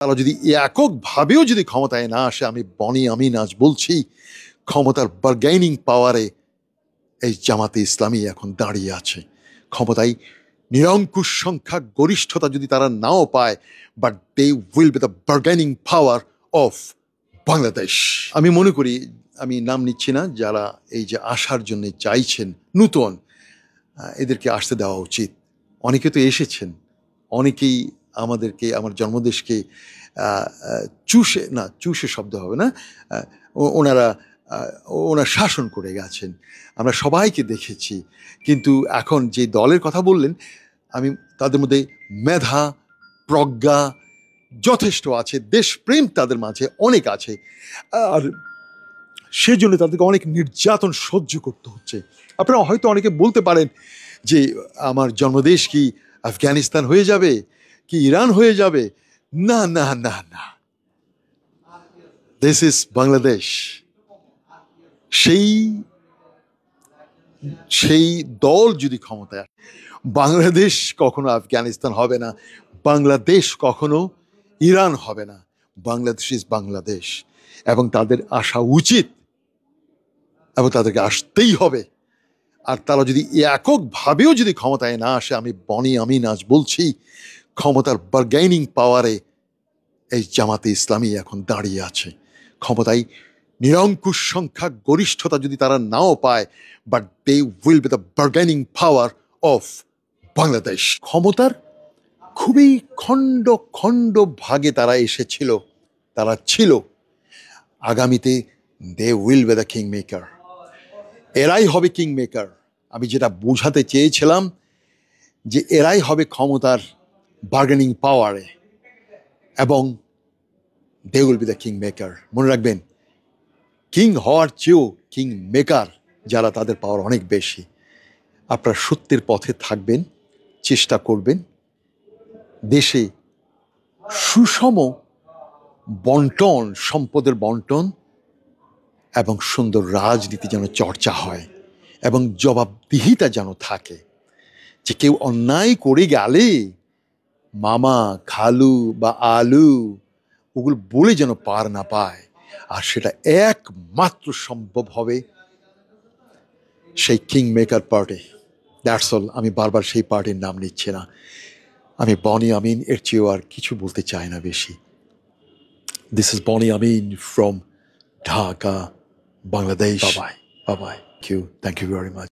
তারা যদি এককভাবেও যদি ক্ষমতায় না আসে, আমি বনি আমিন আজ বলছি, ক্ষমতার বার্গেনিং পাওয়ারে এই জামাতে ইসলামী এখন দাঁড়িয়ে আছে। ক্ষমতায় নিরঙ্কুশ সংখ্যা গরিষ্ঠতা যদি তারা নাও পায়, but they will be the bargaining power of Bangladesh. আমি মনে করি, আমি নাম নিচ্ছি না, যারা এই যে আসার জন্য চাইছেন নূতন, এদেরকে আসতে দেওয়া উচিত। অনেকে তো এসেছেন, অনেকেই আমাদেরকে, আমার জন্মদেশকে চুষে শব্দ হবে না, ওনারা শাসন করে গেছেন, আমরা সবাইকে দেখেছি। কিন্তু এখন যে দলের কথা বললেন, আমি তাদের মধ্যে মেধা, প্রজ্ঞা যথেষ্ট আছে, দেশপ্রেম তাদের মাঝে অনেক আছে, আর সেজন্য তাদেরকে অনেক নির্যাতন সহ্য করতে হচ্ছে। আপনারা হয়তো অনেকে বলতে পারেন যে আমার জন্মদেশ কি আফগানিস্তান হয়ে যাবে, কি ইরান হয়ে যাবে? না না না না, দিস ইজ বাংলাদেশ। সেই দল যদি ক্ষমতায় আসে, বাংলাদেশ কখনো আফগানিস্তান হবে না, বাংলাদেশ কখনো ইরান হবে না। বাংলাদেশ ইজ বাংলাদেশ, এবং তাদের আসা উচিত, এবং তাদেরকে আসতেই হবে। আর তারা যদি এককভাবেও যদি ক্ষমতায় না আসে, আমি বনি আমিন আজ বলছি, ক্ষমতার বার্গেনিং পাওয়ারে এই জামাতে ইসলামী এখন দাঁড়িয়ে আছে। ক্ষমতায় নিরঙ্কুশ সংখ্যা গরিষ্ঠতা যদি তারা নাও পায়, but they will be the bargaining power of Bangladesh. ক্ষমতার খুবই খণ্ড খণ্ড ভাগে তারা এসেছিল, তারা ছিল। আগামীতে they will be the king maker, এরাই হবে কিং মেকার। আমি যেটা বোঝাতে চেয়েছিলাম, যে এরাই হবে ক্ষমতার বার্গেনিং পাওয়ারে, এবং they will be the king maker. মনে রাখবেন, কিং হওয়ার চেয়েও কিং মেকার যারা, তাদের পাওয়ার অনেক বেশি। আপনারা সত্যের পথে থাকবেন, চেষ্টা করবেন, দেশে সুষম বন্টন, সম্পদের বন্টন এবং সুন্দর রাজনীতি যেন চর্চা হয়, এবং জবাবদিহিতা যেন থাকে। যে কেউ অন্যায় করে গেলে মামা, খালু বা আলু ওগুলো বলে যেন পার না পায়। আর সেটা একমাত্র সম্ভব হবে সেই king maker party. That's all. আমি বারবার সেই পার্টির নাম নিচ্ছি না, আমি বনি আমিন, এর চেয়েও আর কিছু বলতে চাই না বেশি। This is Boni Amin from Dhaka, Bangladesh. বাবাই বাবাই, থ্যাংক ইউ ভেরি মাচ।